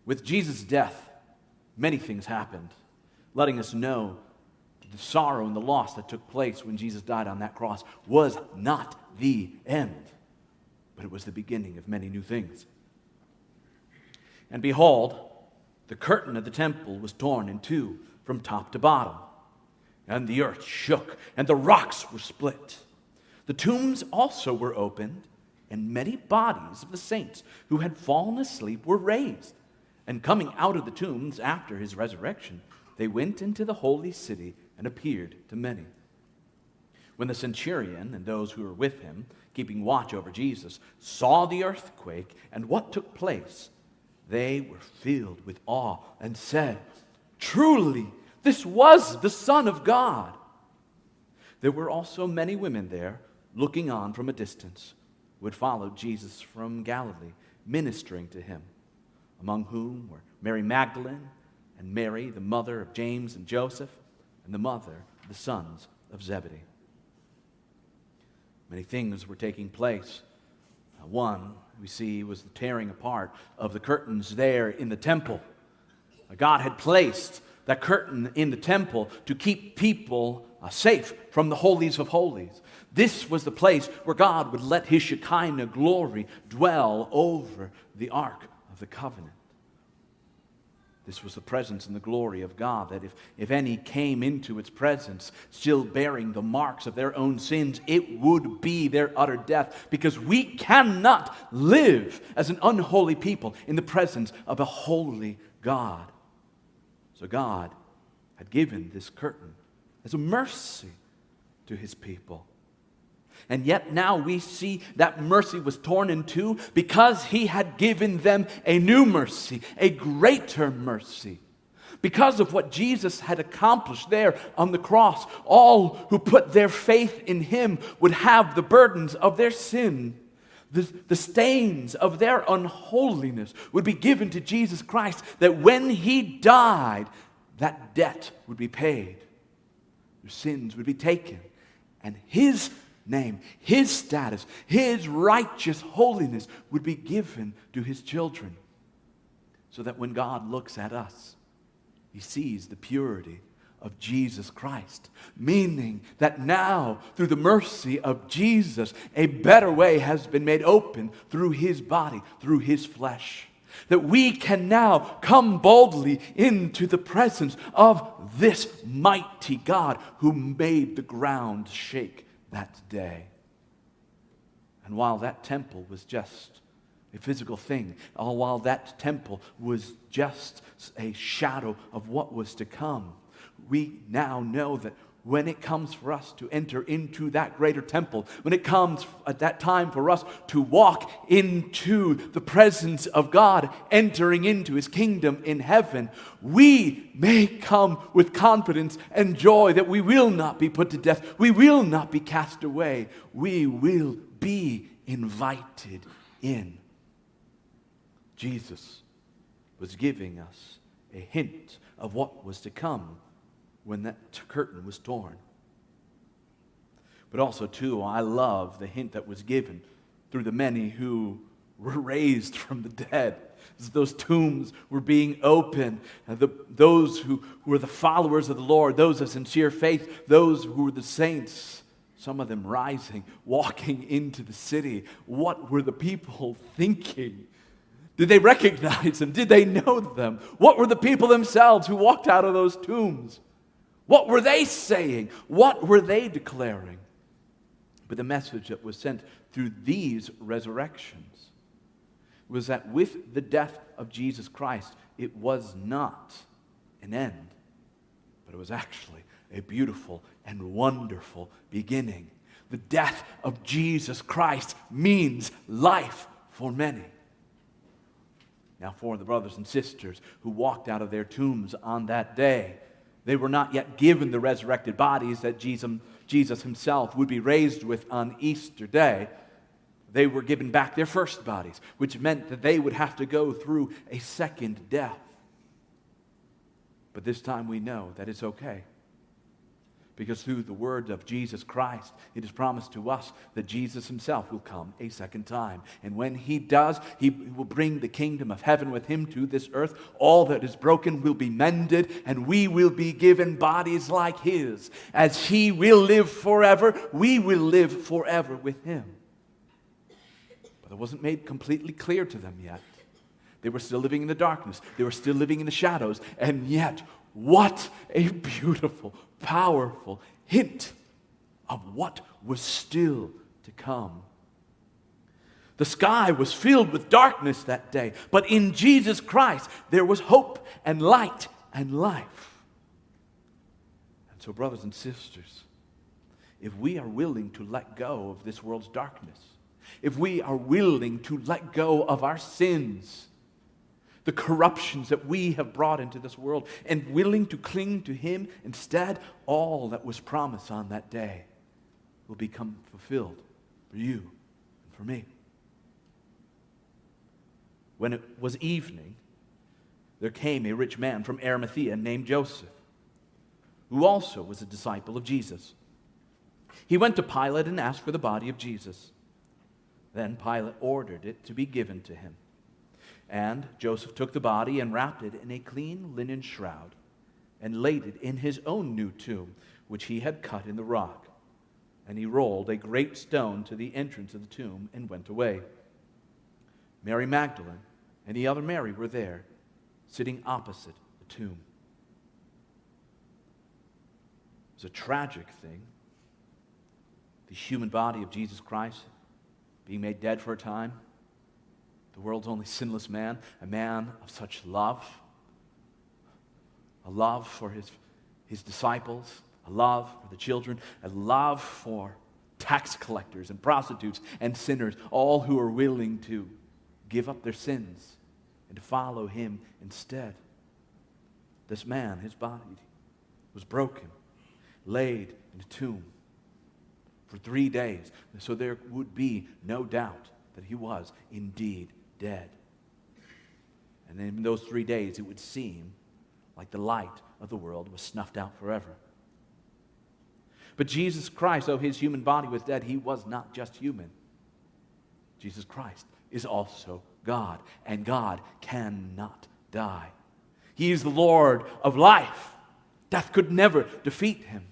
With Jesus' death, many things happened, letting us know that the sorrow and the loss that took place when Jesus died on that cross was not the end, but it was the beginning of many new things. And behold, the curtain of the temple was torn in two from top to bottom, and the earth shook, and the rocks were split. The tombs also were opened, and many bodies of the saints who had fallen asleep were raised. And coming out of the tombs after his resurrection, they went into the holy city and appeared to many. When the centurion and those who were with him, keeping watch over Jesus, saw the earthquake and what took place, they were filled with awe and said, "Truly, this was the Son of God." There were also many women there, looking on from a distance, who had followed Jesus from Galilee, ministering to him, among whom were Mary Magdalene and Mary, the mother of James and Joseph, and the mother of the sons of Zebedee. Many things were taking place. One, we see, was the tearing apart of the curtains there in the temple. God had placed that curtain in the temple to keep people safe from the holies of holies. This was the place where God would let his Shekinah glory dwell over the Ark of the Covenant. This was the presence and the glory of God, that if any came into its presence still bearing the marks of their own sins, it would be their utter death, because we cannot live as an unholy people in the presence of a holy God. So God had given this curtain as a mercy to his people. And yet now we see that mercy was torn in two because he had given them a new mercy, a greater mercy. Because of what Jesus had accomplished there on the cross, all who put their faith in him would have the burdens of their sin. The stains of their unholiness would be given to Jesus Christ, that when he died, that debt would be paid. Their sins would be taken, and his name, his status, his righteous holiness would be given to his children, so that when God looks at us, he sees the purity of Jesus Christ, meaning that now, through the mercy of Jesus, a better way has been made open through his body, through his flesh, that we can now come boldly into the presence of this mighty God who made the ground shake that day. And while that temple was just a physical thing, while that temple was just a shadow of what was to come, we now know that when it comes for us to enter into that greater temple, when it comes at that time for us to walk into the presence of God, entering into his kingdom in heaven, we may come with confidence and joy that we will not be put to death. We will not be cast away. We will be invited in. Jesus was giving us a hint of what was to come when that curtain was torn. But also, too, I love the hint that was given through the many who were raised from the dead. As those tombs were being opened, those who were the followers of the Lord, those of sincere faith, those who were the saints, some of them rising, walking into the city. What were the people thinking? Did they recognize them? Did they know them? What were the people themselves who walked out of those tombs? What were they saying? What were they declaring? But the message that was sent through these resurrections was that with the death of Jesus Christ, it was not an end, but it was actually a beautiful and wonderful beginning. The death of Jesus Christ means life for many. Now, for the brothers and sisters who walked out of their tombs on that day, they were not yet given the resurrected bodies that Jesus himself would be raised with on Easter Day. They were given back their first bodies, which meant that they would have to go through a second death. But this time we know that it's okay, Because through the word of Jesus Christ, it is promised to us that Jesus himself will come a second time. And when he does, he will bring the kingdom of heaven with him to this earth. All that is broken will be mended, and we will be given bodies like his. As he will live forever, we will live forever with him. But it wasn't made completely clear to them yet. They were still living in the darkness. They were still living in the shadows. And yet, what a beautiful, powerful hint of what was still to come. The sky was filled with darkness that day, but in Jesus Christ there was hope and light and life. And so, brothers and sisters, if we are willing to let go of this world's darkness, if we are willing to let go of our sins, the corruptions that we have brought into this world, and willing to cling to him instead, all that was promised on that day will become fulfilled for you and for me. When it was evening, there came a rich man from Arimathea named Joseph, who also was a disciple of Jesus. He went to Pilate and asked for the body of Jesus. Then Pilate ordered it to be given to him. And Joseph took the body and wrapped it in a clean linen shroud and laid it in his own new tomb, which he had cut in the rock. And he rolled a great stone to the entrance of the tomb and went away. Mary Magdalene and the other Mary were there, sitting opposite the tomb. It was a tragic thing. The human body of Jesus Christ being made dead for a time. The world's only sinless man, a man of such love, a love for his disciples, a love for the children, a love for tax collectors and prostitutes and sinners, all who are willing to give up their sins and to follow him instead. This man, his body was broken, laid in a tomb for 3 days, so there would be no doubt that he was indeed dead. And in those 3 days, it would seem like the light of the world was snuffed out forever. But Jesus Christ, though his human body was dead, he was not just human. Jesus Christ is also God, and God cannot die. He is the Lord of life. Death could never defeat him.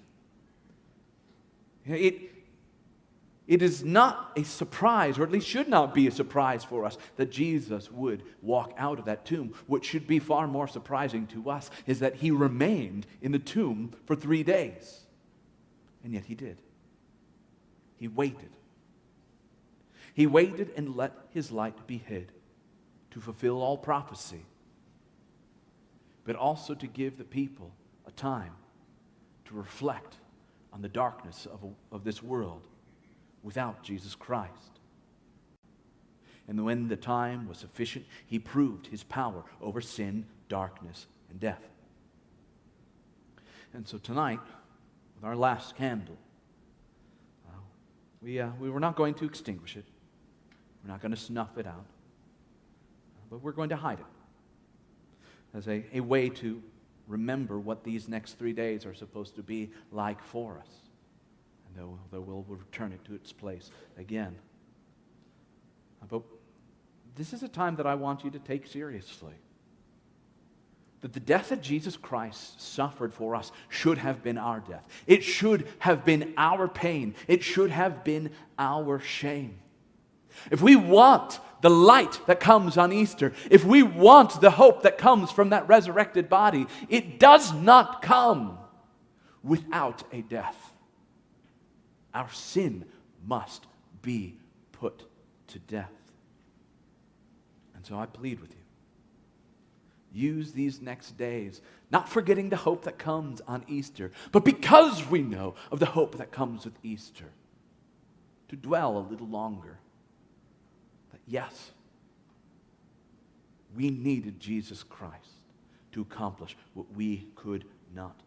It is not a surprise, or at least should not be a surprise for us, that Jesus would walk out of that tomb. What should be far more surprising to us is that he remained in the tomb for 3 days. And yet he did. He waited. He waited and let his light be hid to fulfill all prophecy, but also to give the people a time to reflect on the darkness of this world without Jesus Christ. And when the time was sufficient, he proved his power over sin, darkness, and death. And so tonight, with our last candle, we were not going to extinguish it. We're not going to snuff it out. But we're going to hide it as a way to remember what these next 3 days are supposed to be like for us. And though we'll return it to its place again. But this is a time that I want you to take seriously. That the death that Jesus Christ suffered for us should have been our death. It should have been our pain. It should have been our shame. If we want the light that comes on Easter, if we want the hope that comes from that resurrected body, it does not come without a death. Our sin must be put to death. And so I plead with you. Use these next days, not forgetting the hope that comes on Easter, but because we know of the hope that comes with Easter, to dwell a little longer. That yes, we needed Jesus Christ to accomplish what we could not